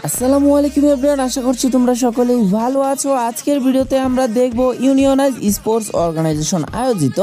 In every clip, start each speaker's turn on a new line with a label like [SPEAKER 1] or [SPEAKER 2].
[SPEAKER 1] আসসালামু আলাইকুম এভরিওয়ান, আশা করছি তোমরা সকলেই ভালো আছো। আজকের ভিডিওতে আমরা দেখব ইউনিয়নাইজ স্পোর্টস অর্গানাইজেশন আয়োজিত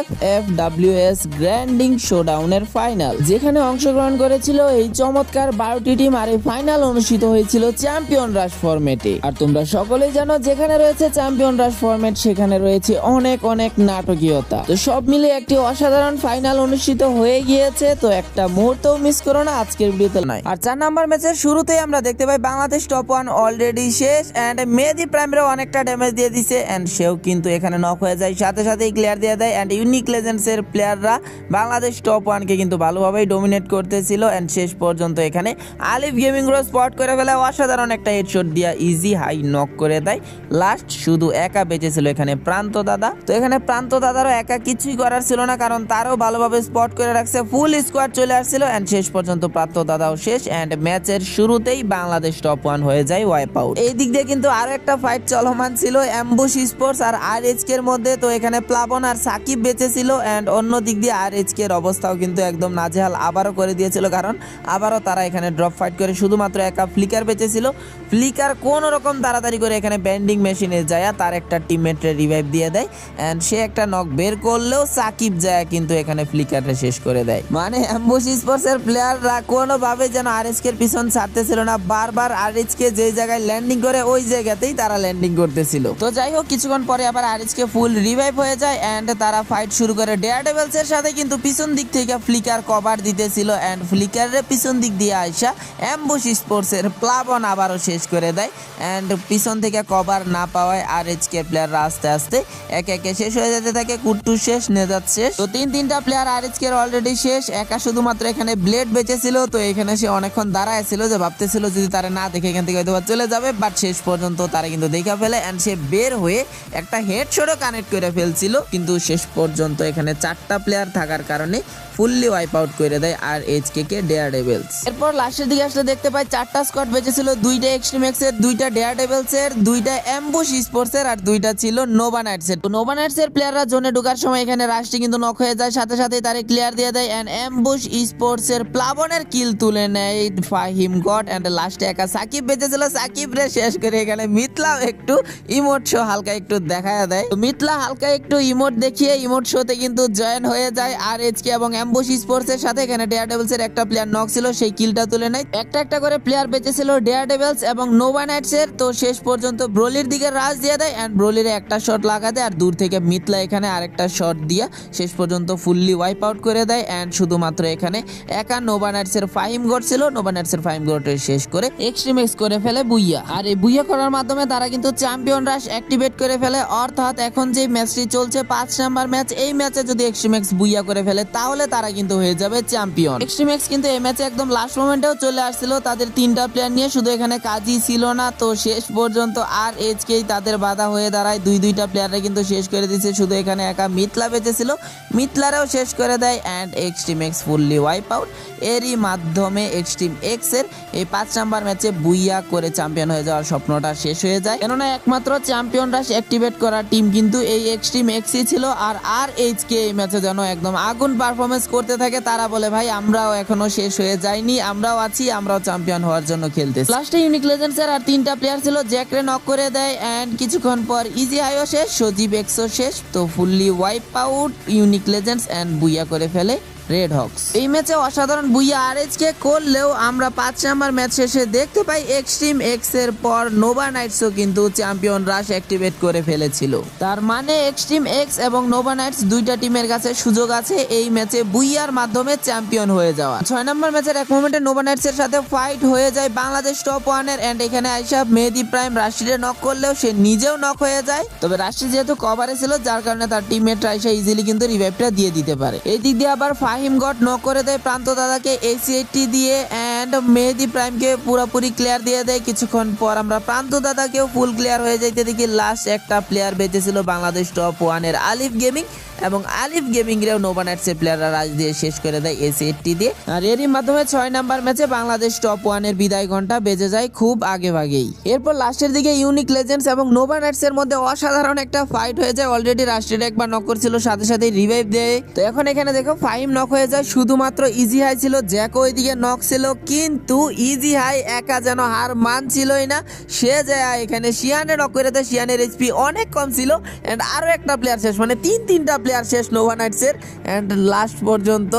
[SPEAKER 1] FFWS গ্র্যান্ডিং শোডাউনের ফাইনাল, যেখানে অংশগ্রহণ করেছিল এই চমৎকার 12টি টিম। আর এই ফাইনাল অনুষ্ঠিত হয়েছিল চ্যাম্পিয়ন রাশ ফরম্যাটে। আর তোমরা সকলেই জানো, যেখানে রয়েছে চ্যাম্পিয়ন রাশ ফরম্যাট সেখানে রয়েছে অনেক অনেক নাটকীয়তা। তো সব মিলে একটি অসাধারণ ফাইনাল অনুষ্ঠিত হয়ে গিয়েছে। তো একটা মুহূর্তও মিস করো না আজকের ভিডিওতে নাই। আর 4 নাম্বার ম্যাচের শুরুতেই আমরা দেখতে পাই বাংলাদেশ টপ 1 অলরেডি শেষ এন্ড মেহেদী প্রাইমেরও অনেকটা ড্যামেজ দিয়ে দিছে এন্ড সেও কিন্তু এখানে নক হয়ে যায়, সাথে সাথেই ক্লিয়ার দিয়ে দেয়। এন্ড ইউনিক লেজেন্ডসের প্লেয়াররা বাংলাদেশ টপ 1 কে কিন্তু ভালোভাবেই ডমিনেট করতেছিল এন্ড শেষ পর্যন্ত এখানে আলিফ গেমিং রো স্পট করে ফেলে অসাধারণ একটা হেডশট দিয়া ইজি হাই নক করে দেয়। লাস্ট শুধু একা বেঁচে ছিল এখানে প্রান্ত দাদা। তো এখানে প্রান্ত দাদারও একা কিছুই করার ছিল না, কারণ তারও ভালোভাবে স্পট করে রাখছে, ফুল স্কোয়াড চলে আসছিল এন্ড শেষ পর্যন্ত প্রান্ত দাদাও শেষ এন্ড ম্যাচের শুরুতেই বাংলাদেশ টপ 1 হয়ে যায় ওয়াইপ আউট। এই দিক দিয়ে কিন্তু আরো একটা ফাইট চলমান ছিল অ্যাম্বুশ স্পোর্টস আর আরএইচকে এর মধ্যে। তো এখানে প্লাবন আর সাকিব বেঁচে ছিল এন্ড অন্য দিক দিয়ে আরএইচকে এর অবস্থাও কিন্তু একদম নাজেহাল আবারও করে দিয়েছিল, কারণ আবারও তারা এখানে ড্রপ ফাইট করে শুধুমাত্র একা ফ্লিকার বেঁচে ছিল। ফ্লিকার কোন রকম তাড়াতাড়ি করে এখানে ব্যান্ডিং মেশিনে যায় তার একটা টিমমেটরে রিভাইভ দিয়ে দেয় এন্ড সে একটা নক বের করলেও সাকিব যায় কিন্তু এখানে ফ্লিকারে শেষ করে দেয়। মানে অ্যাম্বুশ স্পোর্টস এর প্লেয়াররা কোনোভাবে যেন আরএইচকে এর পিছন ছাড়তেছিল না, বারবার আরএইচকে যে জায়গায় ল্যান্ডিং করে ওই জায়গাতেই তারা ল্যান্ডিং করতেছিল। তো যাই হোক, কিছুক্ষণ পরে আবার আরএইচকে ফুল রিভাইভ হয়ে যায় এন্ড তারা ফাইট শুরু করে ডেয়ারডেভিলস এর সাথে। কিন্তু পিছন দিক থেকে ফ্লিকার কভার দিতেছিল এন্ড ফ্লিকারের পিছন দিক দিয়ে আইসা অ্যাম্বুশ স্পোর্টস এর প্লাবন আবারও শেষ করে দেয় এন্ড পিছন থেকে কভার না পাওয়ায় আরএইচকে প্লেয়াররা আস্তে আস্তে একে একে শেষ হয়ে যেতে থাকে। কুট্টু শেষ, নেজাত শেষ। তো তিনটা প্লেয়ার আরএইচকে এর অলরেডি শেষ, একা শুধুমাত্র এখানে ব্লেড বেঁচে ছিল। তো এখানে সে অনেকক্ষণ দাঁড়ায় ছিল, যে ভাবতেছিল যদি তারা না দেখে এখান থেকে হয়তো চলে যাবে, বাট শেষ পর্যন্ত তারা কিন্তু দেখা ফেলে এন্ড সে বের হয়ে একটা হেডশটও কানেক্ট করে ফেলছিল। কিন্তু শেষ পর্যন্ত এখানে 4টা প্লেয়ার থাকার কারণে ফুললি ওয়াইপ আউট করে দেয় আরএইচকে কে ডেয়ারডেভিলস। এরপর লাস্টের দিকে আসলে দেখতে পাই 4টা স্কোয়াড বেঁচেছিল, 2টা এক্সট্রিম এক্স এর, 2টা ডেয়ারডেভিলস এর, 2টা অ্যাম্বুশ স্পোর্টস এর আর 2টা ছিল নোভা নাইটস এর। তো নোভা নাইটস এর প্লেয়াররা জোনে ঢোকার সময় এখানে রাশটি কিন্তু নক হয়ে যায়, সাথে সাথে তারে ক্লিয়ার দিয়ে দেয় এন্ড অ্যাম্বুশ স্পোর্টস এর প্লাবনের কিল তুলে নেয় ফাহিম গড এন্ড লাস্টে একা সাকিব বেঁচেছিল, সাকিব রে শেষ করে এখানে মিথলা একটু ইমোট শো হালকা একটু দেখায় দেয়। তো মিথলা হালকা একটু ইমোট দেখিয়ে ইমোট শোতে কিন্তু জয়েন হয়ে যায় আরএইচকে এবং অ্যাম্বুশ স্পোর্টস এর সাথে। এখানে ডেয়ারডেভিলস এর একটা প্লেয়ার নক ছিল, সেই কিলটা তুলে নেয়। একটা একটা করে প্লেয়ার বেঁচে ছিল ডেয়ারডেভিলস এবং নোভা নাইটস এর। তো শেষ পর্যন্ত ব্রোলির দিকে রাশ দিয়ে দেয় এন্ড ব্রোলির একটা শট লাগাতে আর দূর থেকে মিথলা এখানে আরেকটা শট দিয়ে শেষ পর্যন্ত ফুললি ওয়াইপ আউট করে দেয় এন্ড শুধুমাত্র এখানে একা নোভা নাইটস এর ফাহিম গড ছিল। নোভা নাইটস এর ফাহিম গড শেষ করে এক্সট্রিম এক্স করে ফেলে বুইয়া। আর এই বুইয়া করার মাধ্যমে তারা কিন্তু চ্যাম্পিয়ন রাশ অ্যাক্টিভেট করে ফেলে। অর্থাৎ এখন যে ম্যাচটি চলছে 5 নাম্বার ম্যাচ, এই ম্যাচে যদি এক্সট্রিম এক্স বুইয়া করে ফেলে তাহলে তারা কিন্তু হয়ে যাবে চ্যাম্পিয়ন। এক্সট্রিম এক্স কিন্তু এই ম্যাচে একদম লাস্ট মোমেন্টেও চলে আসছিল তাদের 3টা প্লেয়ার নিয়ে, শুধু এখানে কাজই ছিল না। তো শেষ পর্যন্ত আরএইচকেই তাদের বাধা হয়ে দাঁড়ায়, 2টা প্লেয়াররা কিন্তু শেষ করে দিচ্ছে, শুধু এখানে একা মিথলা বেঁচে ছিল, মিথলারেও শেষ করে দেয় and extreme X fully wipe out. এরই মাধ্যমে এক্সট্রিম এক্স এর এই 5 নাম্বার ম্যাচে বুইয়া করে চ্যাম্পিয়ন হয়ে যাওয়ার স্বপ্নটা শেষ হয়ে যায়, কেননা একমাত্র চ্যাম্পিয়ন রাশ অ্যাক্টিভেট করা টিম কিন্তু এই এক্সট্রিম এক্সই ছিল। আর আরএইচকে এই ম্যাচে যেন একদম আগুন পারফরমেন্স করতে থাকে, তারা বলে ভাই আমরাও এখনো শেষ হয়ে যায়নি, আমরাও আছি, আমরাও চ্যাম্পিয়ন হওয়ার জন্য খেলতেছি। লাস্টে ইউনিক লেজেন্ডস এর আর 3টা প্লেয়ার ছিল, জ্যাকরে নক করে দেয় এন্ড কিছুক্ষণ পর ইজি হাইও শেষ, সজীব এক্সও শেষ। তো fully wipe out unique legends and বুইয়া করে ফেলে রেড হক্স। এই ম্যাচে অসাধারণ বুইয়া আরএইচকে করলেও আমরা 5 নাম্বার ম্যাচ শেষে দেখতে পাই এক্সট্রিম এক্স এর পর নোভা নাইটসও কিন্তু চ্যাম্পিয়ন রাশ অ্যাক্টিভেট করে ফেলেছিল। তার মানে এক্সট্রিম এক্স এবং নোভা নাইটস 2টা টিমের কাছে সুযোগ আছে এই ম্যাচে বুইয়ার মাধ্যমে চ্যাম্পিয়ন হয়ে যাওয়া। 6 নাম্বার ম্যাচের এক মোমেন্টে নোভা নাইটস এর সাথে ফাইট হয়ে যায় বাংলাদেশ টপ 1 এর এন্ড এখানে আইসা মেহেদী প্রাইম রাশিদে নক করলেও সে নিজেও নক হয়ে যায়। তবে রাশিদ যেহেতু কভারে ছিল যার কারণে তার টিমমেট আইসা ইজিলি কিন্তু রিভাইভটা দিয়ে দিতে পারে। এই দিক দিয়ে আবার ফাহিম গড নক করে দেয় প্রান্ত দাদাকে AC80 দিয়ে এন্ড মেহেদী প্রাইমকে পুরোপুরি ক্লিয়ার দিয়ে দেয়। কিছুক্ষণ পর আমরা প্রান্ত দাদাকেও ফুল ক্লিয়ার হয়ে যাইতে দেখি লাস্ট একটা প্লেয়ার বেঁচে ছিল বাংলাদেশ টপ 1 এর আলিফ গেমিং এবং আলিফ গেমিং রেও নোভা নাইটসের প্লেয়াররা রাজ দিয়ে শেষ করে দেয় এসএটি দিয়ে। আর এরই মাধ্যমে 6 নাম্বার ম্যাচে বাংলাদেশ টপ 1 এর বিদায় ঘন্টা বেজে যায় খুব আগে ভাগেই। এরপর লাস্টের দিকে ইউনিক লেজেন্ডস এবং নোভা নাইটসের মধ্যে অসাধারণ একটা ফাইট হয়ে যায়। অলরেডি রাষ্ট্রের একবার নক করছিল, সাথে সাথে রিভাইভ দেয়। তো এখন এখানে দেখো ফাহিম নক হয়ে যায়, শুধুমাত্র ইজি হাই ছিল, জ্যাকো ওইদিকে নক ছিল, কিন্তু ইজি হাই একা যেন হার মানছিলই না। সে যায় এখানে শিয়ানে নক করে দেয়, শিয়ানের এইচপি অনেক কম ছিল এন্ড আরো একটা প্লেয়ার শেষ, মানে তিনটা প্লেয়ার শেষ নোভা নাইটসের। এন্ড লাস্ট পর্যন্ত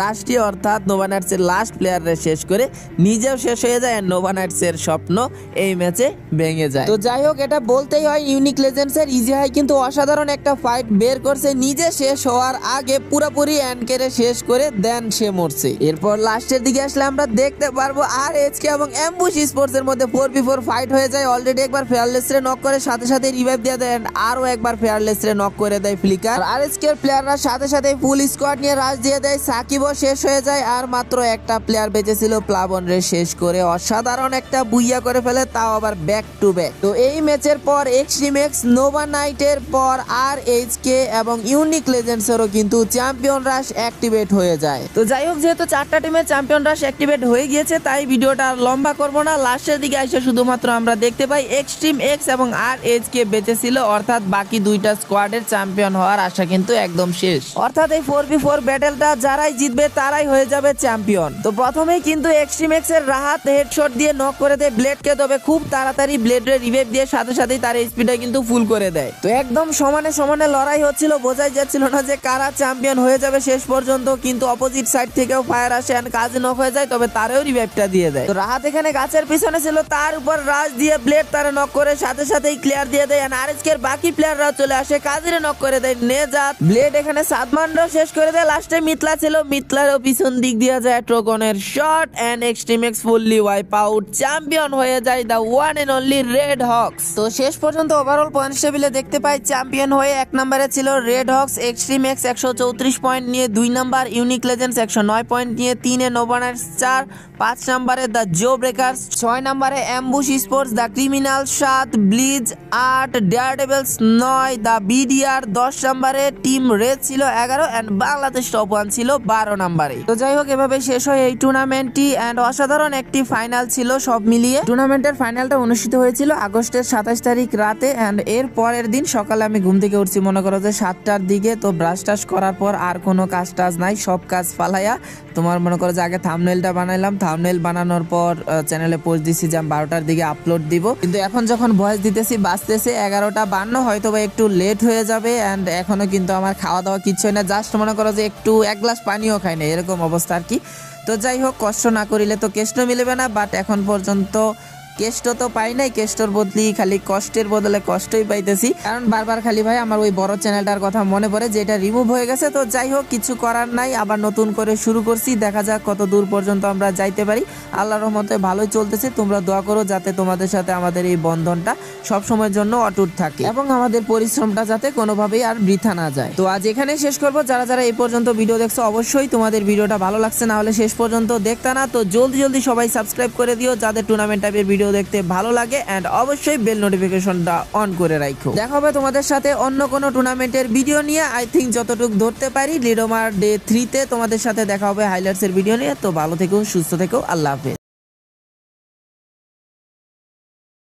[SPEAKER 1] রাষ্ট্রীয় অর্থাৎ নোভা নাইটসের লাস্ট প্লেয়াররা শেষ করে নিজেও শেষ হয়ে যায় এন্ড নোভা নাইটসের স্বপ্ন এই ম্যাচে ভেঙে যায়। তো যাই হোক, এটা বলতেই হয় ইউনিক লেজেন্ডসের ইজি হাই কিন্তু অসাধারণ একটা ফাইট বের করছে, নিজে শেষ হওয়ার আগে পুরোপুরি এনকেরে শেষ করে দেন সে মরছে। এরপর লাস্টের দিকে আসলে আমরা দেখতে পারবো আর এইচকে এবং অ্যাম্বুশ স্পোর্টস এর মধ্যে 4v4 ফাইট হয়ে যায়। অলরেডি একবার ফেয়ারলেস রে নক করে সাথে সাথে রিভাইভ দিয়ে দেয় এন্ড আরো একবার ফেয়ারলেস রে নক করে দেয় ফ্লিকার। আর এইচকে এর প্লেয়াররা সাথে সাথে ফুল স্কোয়াড নিয়ে রাশ দিয়ে দেয়, সাকিবও শেষ হয়ে যায় আর মাত্র একটা প্লেয়ার বেঁচে ছিল, প্লাবন রে শেষ করে অসাধারণ একটা বুইয়া করে ফেলে, তাও আবার ব্যাক টু ব্যাক। তো এই ম্যাচের পর এক্সট্রিম এক্স, নোভা নাইটের পর আর এইচকে এবং ইউনিক লেজেন্ডস এরও কিন্তু চ্যাম্পিয়ন রাশ অ্যাক্টিভেট হয়ে যায়। তো যাই হোক, যেহেতু 4টা টিমের চ্যাম্পিয়ন রাশ অ্যাক্টিভেট হয়ে গিয়েছে তাই ভিডিওটা আর লম্বা করব না। লাস্টের দিকে এসে শুধুমাত্র আমরা দেখতে পাই এক্সট্রিম এক্স এবং আর এইচকে বেঁচে ছিল, অর্থাৎ বাকি দুইটা স্কোয়াডের চ্যাম্পিয়ন হওয়ার আশা কিন্তু একদম শেষ। অর্থাৎ এই 4v4 ব্যাটেলটা যারাই জিতবে তারাই হয়ে যাবে চ্যাম্পিয়ন। তো প্রথমেই কিন্তু এক্সট্রিম এক্স এর রাহাত হেডশট দিয়ে নক করে দেয় ব্লেডকে, তবে খুব তাড়াতাড়ি ব্লেডের রিভাইভ দিয়ে সাথে সাথেই তার স্পিডটা কিন্তু ফুল করে দেয়। তো একদম সমানে সমানে লড়াই হচ্ছিল, বোঝাই যাচ্ছিল না যে কারা চ্যাম্পিয়ন হয়ে যাবে শেষ পর্যন্ত, কিন্তু অপোজিট সাইড থেকেও ফায়ার আসে এন্ড কাজ নক হয়ে যায়, তবে তারেও রিভাইভটা দিয়ে দেয়। তো রাহাত এখানে গাছের পিছনে ছিল, তার উপর রাশ দিয়ে ব্লেড তারে নক করে সাথে সাথেই ক্লিয়ার দিয়ে দেয় এন্ড আরএসকে এর বাকি প্লেয়াররা চলে আসে, কাজিরে নক করে দেয় নেজাত। ব্লেড এখানে সাদমানরাও শেষ করে দেয়, লাস্টে মিতলা ছিল, মিতলারও পিছন দিক দিয়ে যায় ট্রোগনের shot and extreme X fully wipe out, champion হয়ে যায় the one and only red hawks. তো শেষ পর্যন্ত ওভারঅল পয়েন্ট টেবিলে দেখতে পাই চ্যাম্পিয়ন হয়ে 1 নম্বরে ছিল red hawks, extreme X 134 point নিয়ে 2 নাম্বার, ইউনিক লেজেন্ডস 109 পয়েন্ট নিয়ে 3 এ, নোভা নাইটস 4, 5 নম্বরে দ্য জো ব্রেকার্স, 6 নম্বরে ambush sports, the criminal 7, ব্লিজ 8, daredevils 9, the BDR 10 নম্বরে, টিম রেড ছিল 11 এন্ড বাংলাদেশ টপ 1 ছিল 12 নম্বরে। তো যাই হোক, এভাবে শেষ হয় এই টুর্নামেন্টটি এন্ড অসাধারণ একটি ফাইনাল ছিল সব মিলিয়ে। টুর্নামেন্টের ফাইনালটা অনুষ্ঠিত হয়েছিল আগস্টের 27 তারিখ রাতে এন্ড এর পরের দিন সকালে আমি ঘুম থেকে উঠছি মনে করো যে 7টার দিকে। তো ব্রাশ টাশ করার পর আর কোনো কাজ টাজ নাই, সব কাজ ফালাইয়া তোমার মনে করো যে আগে থাম্বনেলটা বানাইলাম, থাম্বনেল বানানোর পর চ্যানেলে পোস্ট দিছি যে আমি 12টার দিকে আপলোড দিব, কিন্তু এখন যখন ভয়েস দিতেছি বাজতেছে 11:52, হয়তো বা একটু লেট হয়ে যাবে এন্ড এখনো কিন্তু আমার খাওয়া দাওয়া কিছু হয় না, জাস্ট মনে করো যে একটু 1 গ্লাস পানিও খাই না, এরকম অবস্থা আর কি। তো যাই হোক, কষ্ট না করিলে তো কেষ্ট মিলবে না, বাট এখন পর্যন্ত কেষ্ট তো পাই নাই, কেষ্টর বদলি খালি কষ্টের বদলে কষ্টই পাইতেছি, কারণ বারবার খালি ভাই আমার ওই বড় চ্যানেলটার কথা মনে পড়ে যে এটা রিমুভ হয়ে গেছে। তো যাই হোক, কিছু করার নাই, আবার নতুন করে শুরু করছি, দেখা যাক কত দূর পর্যন্ত আমরা যাইতে পারি। আল্লাহর রহমতে ভালোই চলতেছে, তোমরা দোয়া করো যাতে তোমাদের সাথে আমাদের এই বন্ধনটা সব সময়ের জন্য অটুট থাকে এবং আমাদের পরিশ্রমটা যাতে কোনোভাবেই আর বৃথা না যায়। তো আজ এখানেই শেষ করবো। যারা যারা এই পর্যন্ত ভিডিও দেখছো অবশ্যই তোমাদের ভিডিওটা ভালো লাগছে, না হলে শেষ পর্যন্ত দেখতা না। তো জলদি সবাই সাবস্ক্রাইব করে দিও যাদের টুর্নামেন্ট টাইপের ভিডিও দেখতে ভালো লাগে এন্ড অবশ্যই বেল নোটিফিকেশনটা অন করে রাখো। দেখা হবে তোমাদের সাথে অন্য কোনো টুর্নামেন্টের ভিডিও নিয়ে। আই থিঙ্ক যতটুকু ধরতে পারি লিডোমার ডে 3 তে তোমাদের সাথে দেখা হবে হাইলাইটস এর ভিডিও নিয়ে। তো ভালো থেকো, সুস্থ থেকো, আল্লাহ হাফেজ।